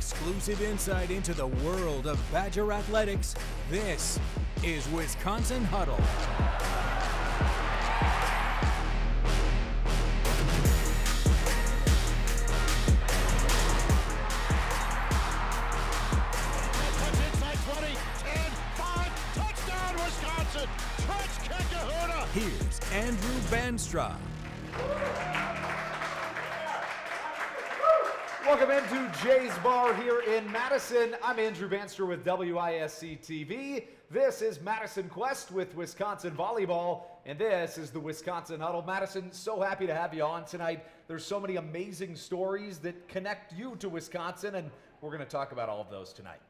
exclusive insight into the world of Badger athletics, this is Wisconsin Huddle. Here's Andrew Banstra. Welcome into Jay's Bar here in Madison. I'm Andrew Banstra with WISC TV. This is Madison Quest with Wisconsin Volleyball, and this is the Wisconsin Huddle. Madison, so happy to have you on tonight. There's so many amazing stories that connect you to Wisconsin, and we're going to talk about all of those tonight.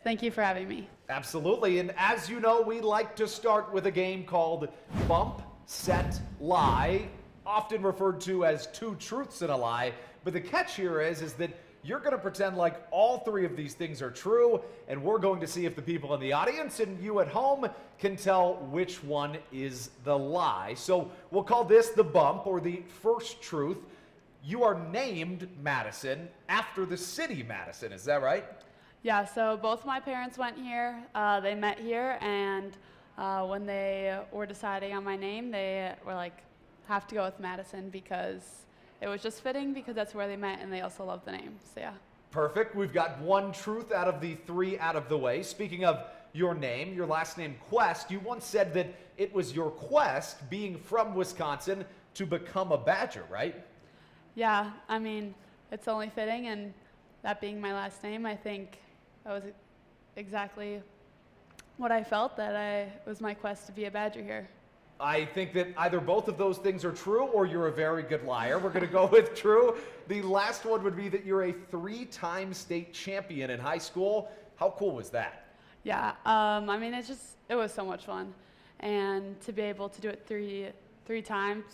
Thank you for having me. Absolutely, and as you know, we like to start with a game called Bump, Set, Lie, often referred to as two truths and a lie. But the catch here is that you're going to pretend like all three of these things are true, and we're going to see if the people in the audience and you at home can tell which one is the lie. So we'll call this the bump, or the first truth. You are named Madison after the city Madison, is that right? Yeah, so both my parents went here, they met here, and when they were deciding on my name, they were like, have to go with Madison because it was just fitting because that's where they met and they also love the name, so yeah. Perfect. We've got one truth out of the three out of the way. Speaking of your name, your last name Quest, you once said that it was your quest, being from Wisconsin, to become a Badger, right? Yeah, I mean, it's only fitting, and that being my last name, I think that was exactly what I felt, that it was my quest to be a Badger here. I think that either both of those things are true or you're a very good liar. We're going to go with true. The last one would be that you're a three-time state champion in high school. How cool was that? Yeah, I mean, it was so much fun. And to be able to do it three times,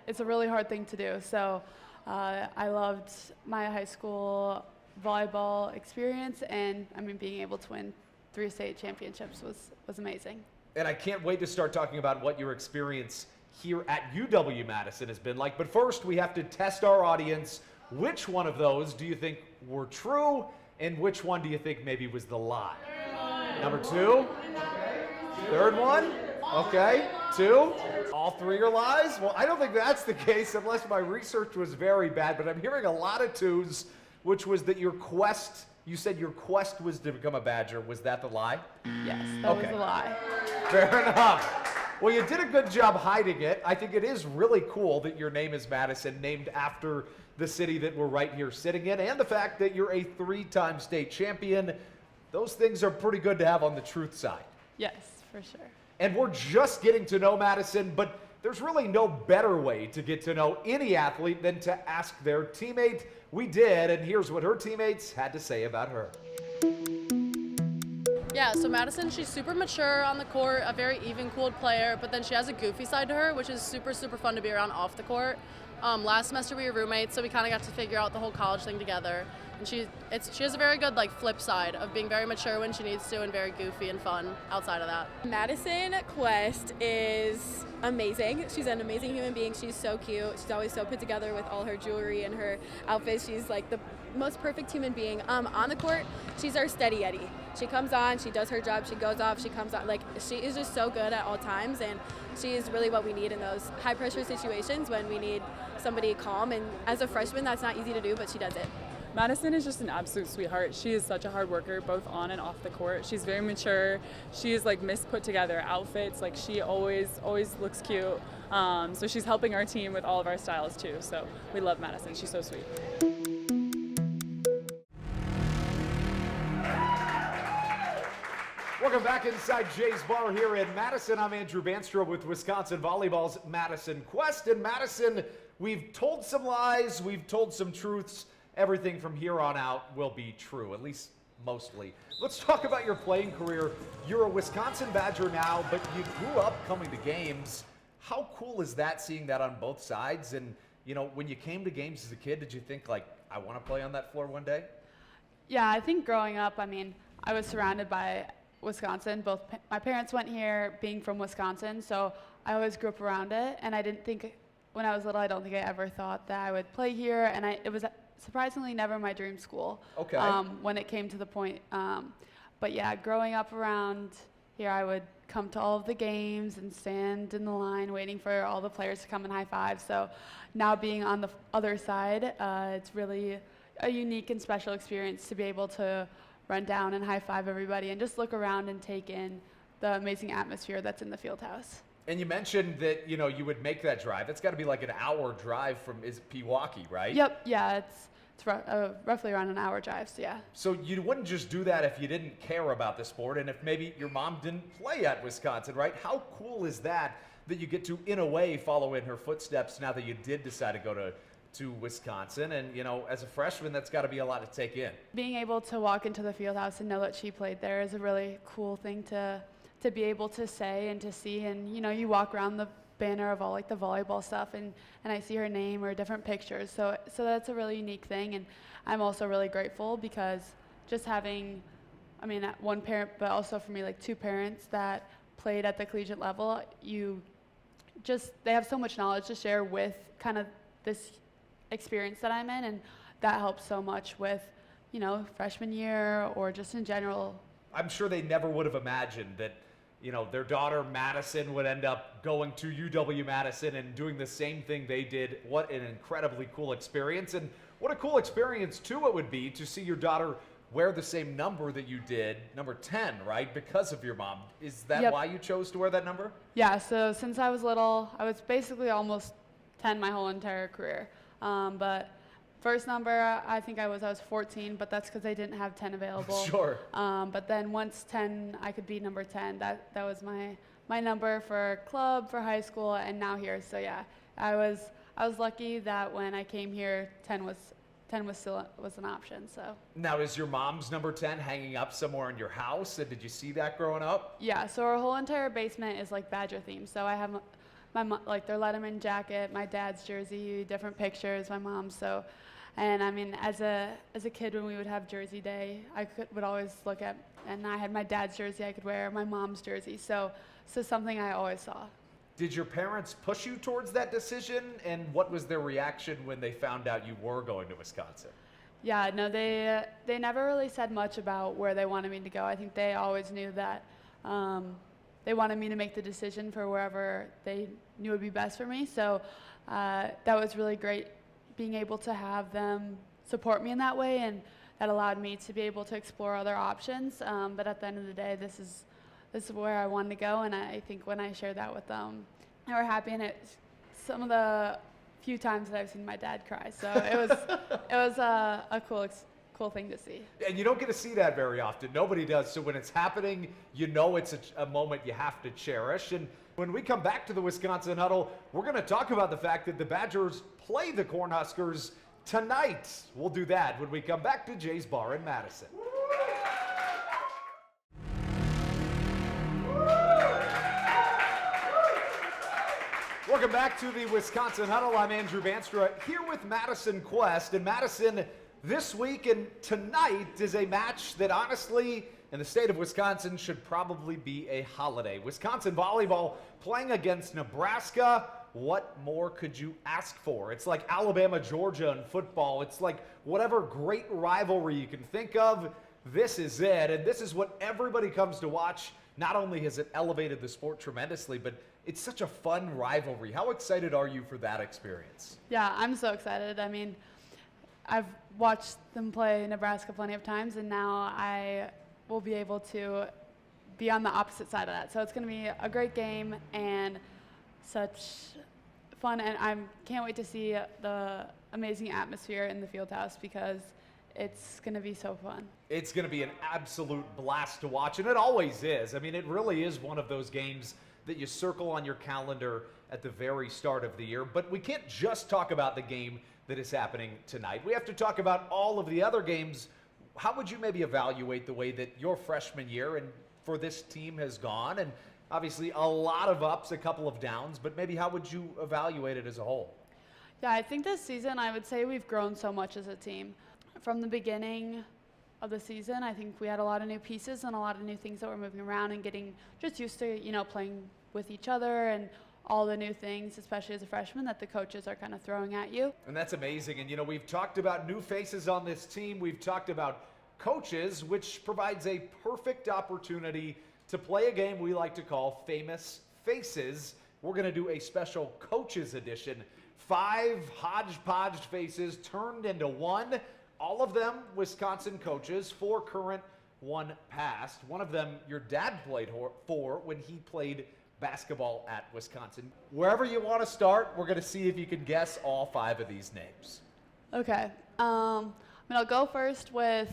it's a really hard thing to do. So I loved my high school volleyball experience, and I mean, being able to win 3 state championships was amazing. And I can't wait to start talking about what your experience here at UW-Madison has been like. But first, we have to test our audience. Which one of those do you think were true, and which one do you think maybe was the lie? Number 2? Third one? Okay. 2? All 3 are lies? Well, I don't think that's the case unless my research was very bad, but I'm hearing a lot of 2s, which was that your quest, you said your quest was to become a Badger. Was that the lie? Yes, that was a lie. Fair enough. Well, you did a good job hiding it. I think it is really cool that your name is Madison, named after the city that we're right here sitting in, and the fact that you're a 3-time state champion. Those things are pretty good to have on the truth side. Yes, for sure. And we're just getting to know Madison, but there's really no better way to get to know any athlete than to ask their teammate. We did, and here's what her teammates had to say about her. Yeah, so Madison, she's super mature on the court, a very even-keeled player, but then she has a goofy side to her, which is super, super fun to be around off the court. Last semester we were roommates, so we kind of got to figure out the whole college thing together. And she has a very good flip side of being very mature when she needs to and very goofy and fun outside of that. Madison Quest is amazing. She's an amazing human being. She's so cute. She's always so put together with all her jewelry and her outfits. She's like the most perfect human being. On the court, she's our steady Eddie. She comes on, she does her job, she goes off, she comes on. She is just so good at all times, and she is really what we need in those high pressure situations when we need somebody calm. And as a freshman, that's not easy to do, but she does it. Madison is just an absolute sweetheart. She is such a hard worker, both on and off the court. She's very mature. She is put together outfits. She always looks cute. So she's helping our team with all of our styles too. So we love Madison. She's so sweet. Welcome back inside Jay's Bar here in Madison. I'm Andrew Banstra with Wisconsin Volleyball's Madison Quest. In Madison, we've told some lies, we've told some truths. Everything from here on out will be true, at least mostly. Let's talk about your playing career. You're a Wisconsin Badger now, but you grew up coming to games. How cool is that, seeing that on both sides? And, when you came to games as a kid, did you think, I want to play on that floor one day? Yeah, I think growing up, I was surrounded by Wisconsin. Both my parents went here, being from Wisconsin, so I always grew up around it. And I didn't think, when I was little, I don't think I ever thought that I would play here. And it was surprisingly never my dream school. Okay. When it came to the point. But yeah, growing up around here, I would come to all of the games and stand in the line waiting for all the players to come and high five. So now being on the other side, it's really a unique and special experience to be able to run down and high five everybody and just look around and take in the amazing atmosphere that's in the field house. And you mentioned that, you know, you would make that drive. That's got to be like an hour drive from Pewaukee, right? Yep, yeah, it's roughly around an hour drive, so yeah. So you wouldn't just do that if you didn't care about the sport and if maybe your mom didn't play at Wisconsin, right? How cool is that you get to, in a way, follow in her footsteps now that you did decide to go to Wisconsin? And, you know, as a freshman, that's got to be a lot to take in. Being able to walk into the field house and know that she played there is a really cool thing to be able to say and to see. And, you know, you walk around the banner of all like the volleyball stuff and I see her name or different pictures. So that's a really unique thing. And I'm also really grateful because just having, I mean, one parent, but also for me, like two parents that played at the collegiate level, they have so much knowledge to share with kind of this experience that I'm in. And that helps so much with, you know, freshman year or just in general. I'm sure they never would have imagined that, you know, their daughter Madison would end up going to UW-Madison and doing the same thing they did. What an incredibly cool experience. And what a cool experience, too, it would be to see your daughter wear the same number that you did, number 10, right, because of your mom. Is that why you chose to wear that number? Yeah, so since I was little, I was basically almost 10 my whole entire career. But first number, I think I was 14, but that's because I didn't have 10 available. Sure. But then once 10, I could be number 10. That was my number for club, for high school, and now here. So yeah, I was lucky that when I came here, 10 was still an option. So. Now, is your mom's number 10 hanging up somewhere in your house? And did you see that growing up? Yeah. So our whole entire basement is like Badger themed. So I have my mom, like their Letterman jacket, my dad's jersey, different pictures, my mom's. So. And I mean, as a kid, when we would have Jersey Day, would always look at, and I had my dad's jersey I could wear, my mom's jersey. So something I always saw. Did your parents push you towards that decision? And what was their reaction when they found out you were going to Wisconsin? Yeah, no, they never really said much about where they wanted me to go. I think they always knew that they wanted me to make the decision for wherever they knew would be best for me. So that was really great, being able to have them support me in that way, and that allowed me to be able to explore other options. But at the end of the day, this is where I wanted to go, and I think when I shared that with them, they were happy. And it's some of the few times that I've seen my dad cry, so it was a cool thing to see. And you don't get to see that very often. Nobody does. So when it's happening, you know it's a moment you have to cherish. And when we come back to the Wisconsin Huddle, we're going to talk about the fact that the Badgers play the Cornhuskers tonight. We'll do that when we come back to Jay's Bar in Madison. Welcome back to the Wisconsin Huddle. I'm Andrew Banstra here with Madison Quest. And Madison, this week and tonight is a match that honestly, in the state of Wisconsin, should probably be a holiday. Wisconsin Volleyball playing against Nebraska. What more could you ask for? It's like Alabama, Georgia in football. It's like whatever great rivalry you can think of, this is it. And this is what everybody comes to watch. Not only has it elevated the sport tremendously, but it's such a fun rivalry. How excited are you for that experience? Yeah, I'm so excited. I mean, I've watched them play Nebraska plenty of times, and now I will be able to be on the opposite side of that. So it's going to be a great game and such fun, and I can't wait to see the amazing atmosphere in the field house because it's going to be so fun. It's going to be an absolute blast to watch, and it always is. I mean, it really is one of those games that you circle on your calendar at the very start of the year. But we can't just talk about the game that is happening tonight. We have to talk about all of the other games. How would you maybe evaluate the way that your freshman year and for this team has gone? And obviously a lot of ups, a couple of downs, but maybe how would you evaluate it as a whole? Yeah, I think this season I would say we've grown so much as a team. From the beginning of the season, I think we had a lot of new pieces and a lot of new things that were moving around and getting just used to, you know, playing with each other and all the new things, especially as a freshman, that the coaches are kind of throwing at you. And that's amazing. And, we've talked about new faces on this team. We've talked about coaches, which provides a perfect opportunity to play a game we like to call Famous Faces. We're going to do a special coaches edition. 5 hodgepodge faces turned into one. All of them Wisconsin coaches, 4 current, 1 past. One of them your dad played for when he played basketball at Wisconsin. Wherever you want to start, we're going to see if you can guess all 5 of these names. Okay. I'll go first with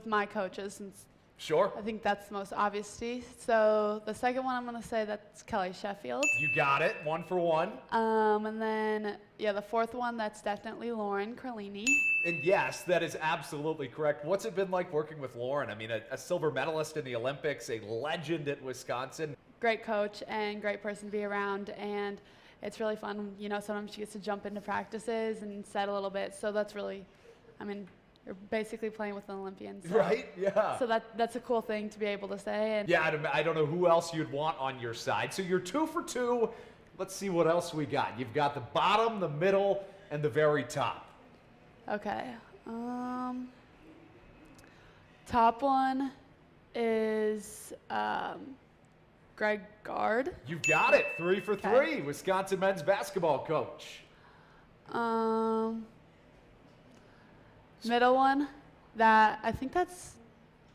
my coaches, since Sure. I think that's the most obvious to you. So the second one, I'm going to say that's Kelly Sheffield. You got it. 1 for 1. And then, the fourth one, that's definitely Lauren Carlini. And yes, that is absolutely correct. What's it been like working with Lauren? I mean, a silver medalist in the Olympics, a legend at Wisconsin. Great coach and great person to be around, and it's really fun. Sometimes she gets to jump into practices and set a little bit, so that's really, you're basically playing with an Olympian. So, right? Yeah. So that's a cool thing to be able to say. And yeah, I don't know who else you'd want on your side. So you're 2 for 2. Let's see what else we got. You've got the bottom, the middle, and the very top. Okay. Top one is Greg Gard. You've got it. 3 for 3. Okay. Wisconsin men's basketball coach. Middle one, I think that's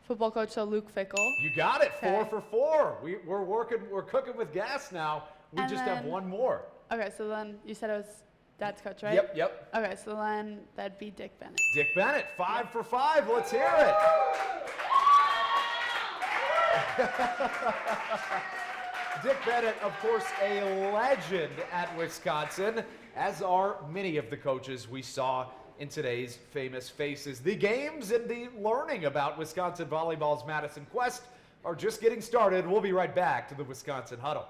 football coach, so Luke Fickle. You got it. Okay. 4 for 4. We're cooking with gas now. We And just have then- one more. Okay, so then you said it was dad's coach, right? Yep. Okay, so then that'd be Dick Bennett. Dick Bennett, 5 for 5. Let's hear it. Dick Bennett, of course, a legend at Wisconsin, as are many of the coaches we saw in today's Famous Faces. The games and the learning about Wisconsin Volleyball's Madison Quest are just getting started. We'll be right back to the Wisconsin Huddle.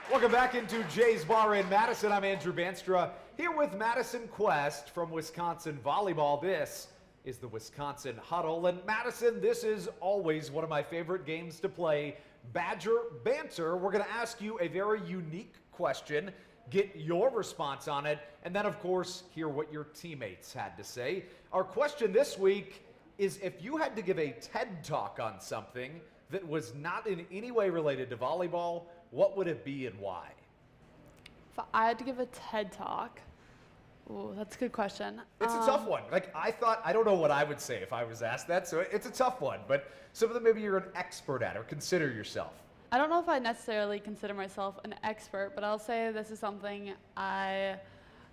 Welcome back into Jay's Bar in Madison. I'm Andrew Banstra, here with Madison Quest from Wisconsin Volleyball. This is the Wisconsin Huddle. And Madison, this is always one of my favorite games to play, Badger Banter. We're going to ask you a very unique question, get your response on it, and then, of course, hear what your teammates had to say. Our question this week is, if you had to give a TED Talk on something that was not in any way related to volleyball, what would it be and why? If I had to give a TED Talk, ooh, that's a good question. It's a tough one. I don't know what I would say if I was asked that, so it's a tough one. But some of them maybe you're an expert at or consider yourself. I don't know if I necessarily consider myself an expert, but I'll say this is something I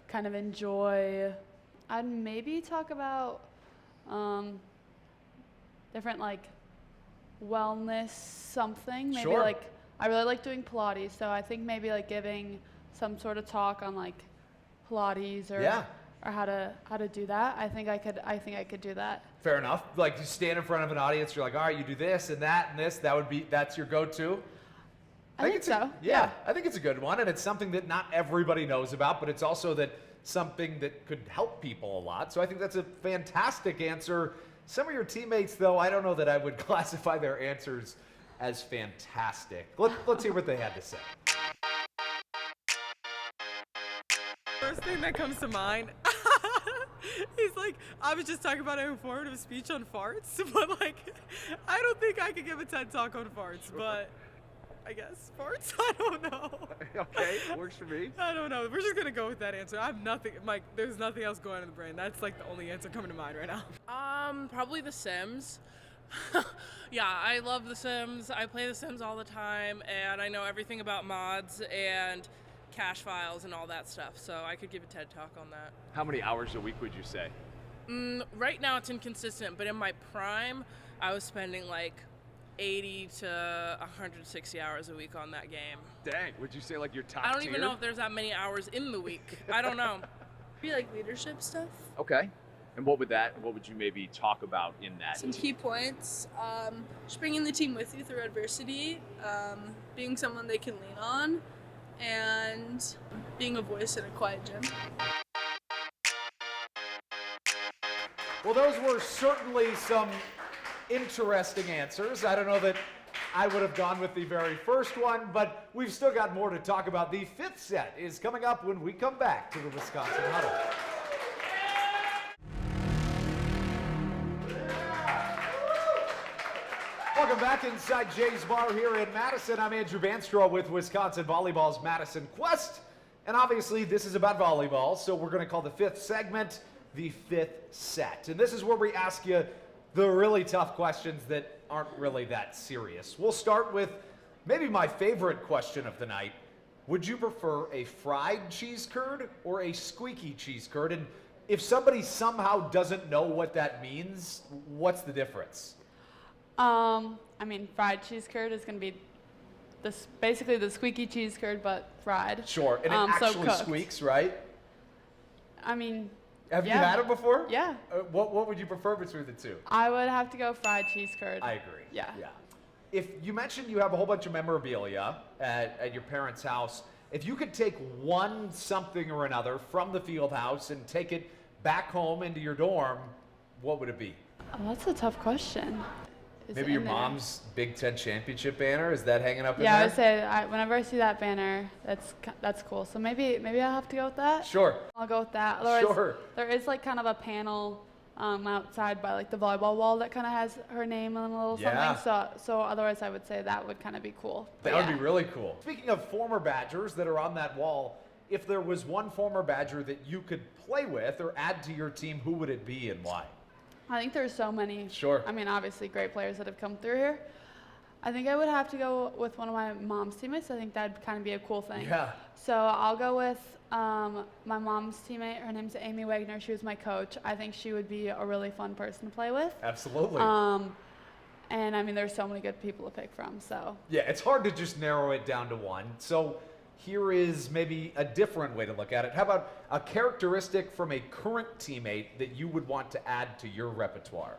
kind of enjoy. I'd maybe talk about different wellness something. Maybe Sure. I really like doing Pilates, so I think maybe giving some sort of talk on Pilates or how to do that. I think I could do that. Fair enough. You stand in front of an audience, you're like, all right, you do this and that and this. That's your go-to. I think so. Yeah, I think it's a good one, and it's something that not everybody knows about, but it's also something that could help people a lot. So I think that's a fantastic answer. Some of your teammates, though, I don't know that I would classify their answers as fantastic. Let's hear what they had to say. First thing that comes to mind, he's I was just talking about an informative speech on farts, but I don't think I could give a TED Talk on farts, but I guess farts, I don't know. Okay, works for me. I don't know, we're just gonna go with that answer. I have nothing, there's nothing else going on in the brain. That's the only answer coming to mind right now. Probably The Sims. Yeah, I love The Sims. I play The Sims all the time, and I know everything about mods and cache files and all that stuff, so I could give a TED Talk on that. How many hours a week would you say? Right now it's inconsistent, but in my prime, I was spending 80 to 160 hours a week on that game. Dang, would you say your top I don't tier? even know if there's that many hours in the week. I don't know. Be leadership stuff. Okay. And what would you maybe talk about in that? Some key points. Just bringing the team with you through adversity. Being someone they can lean on. and being a voice in a quiet gym. Well, those were certainly some interesting answers. I don't know that I would have gone with the very first one, but we've still got more to talk about. The fifth set is coming up when we come back to the Wisconsin Huddle. Welcome back inside Jay's Bar here in Madison. I'm Andrew Banstraw with Wisconsin Volleyball's Madison Quest. And obviously this is about volleyball, so we're going to call the fifth segment the fifth set. And this is where we ask you the really tough questions that aren't really that serious. We'll start with maybe my favorite question of the night. Would you prefer a fried cheese curd or a squeaky cheese curd? And if somebody somehow doesn't know what that means, what's the difference? I mean, fried cheese curd is going to be basically the squeaky cheese curd, but fried. Sure, and it so actually cooked. squeaks, right? I mean, Have you yeah. had it before? Yeah. What would you prefer between the two? I would have to go fried cheese curd. I agree. Yeah. If you mentioned you have a whole bunch of memorabilia at your parents' house, if you could take one something or another from the field house and take it back home into your dorm, what would it be? Oh, that's a tough question. Is Maybe it your in there? mom's Big Ten championship banner? Is that hanging up in Yeah, I there? would say whenever I see that banner, that's cool. So maybe I'll have to go with that. Sure. I'll go with that. Otherwise, Sure. there is like kind of a panel outside by like the volleyball wall that kind of has her name and a little Yeah. something. So otherwise, I would say that would kind of be cool. That But would yeah. be really cool. Speaking of former Badgers that are on that wall, if there was one former Badger that you could play with or add to your team, who would it be and why? I think there's so many. Sure. I mean, obviously great players that have come through here. I think I would have to go with one of my mom's teammates. I think that'd kind of be a cool thing. Yeah. So I'll go with my mom's teammate. Her name's Amy Wagner. She was my coach. I think she would be a really fun person to play with. Absolutely. And I mean, there's so many good people to pick from. So Yeah, it's hard to just narrow it down to one. So here is maybe a different way to look at it. How about a characteristic from a current teammate that you would want to add to your repertoire?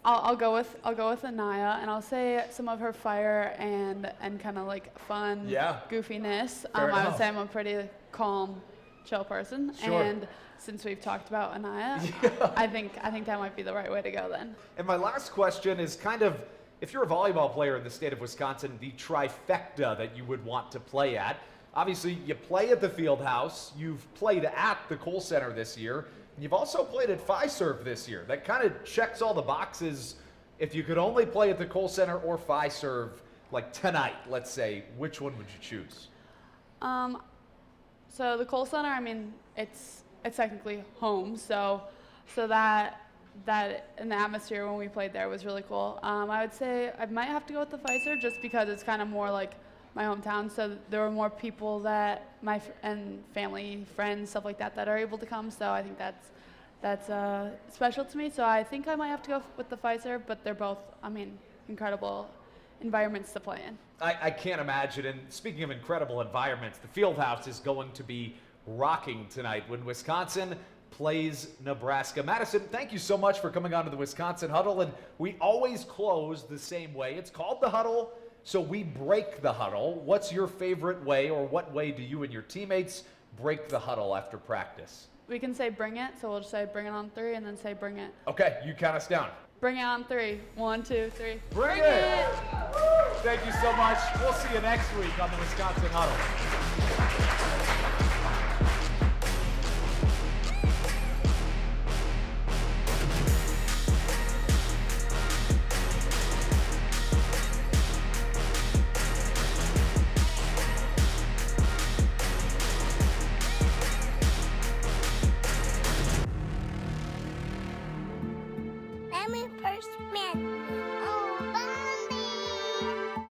I'll go with Anaya, and I'll say some of her fire and kind of like fun Yeah. goofiness. Fair I would enough. say I'm a pretty calm, chill person. Sure. And since we've talked about Anaya, I think that might be the right way to go then. And my last question is kind of, if you're a volleyball player in the state of Wisconsin, the trifecta that you would want to play at. Obviously, you play at the field house. You've played at the Kohl Center this year. And you've also played at Fiserv this year. That kind of checks all the boxes. If you could only play at the Kohl Center or Fiserv, like tonight, let's say, which one would you choose? So the Kohl Center, I mean, it's technically home. So that in the atmosphere when we played there was really cool. I would say I might have to go with the Fiserv just because it's kind of more like my hometown. So there were more people that and family, friends, stuff like that are able to come. So I think that's special to me. So I think I might have to go with the Fiserv, but they're both, I mean, incredible environments to play in. I can't imagine. And speaking of incredible environments, the field house is going to be rocking tonight when Wisconsin plays Nebraska. Madison, thank you so much for coming on to the Wisconsin Huddle. And we always close the same way. It's called the Huddle, so we break the huddle. What's your favorite way, or what way do you and your teammates break the huddle after practice? We can say bring it, so we'll just say bring it on 3 and then say bring it. Okay, you count us down. Bring it on 3. 1, 2, 3. Bring it! Thank you so much. We'll see you next week on the Wisconsin Huddle. Family First Man.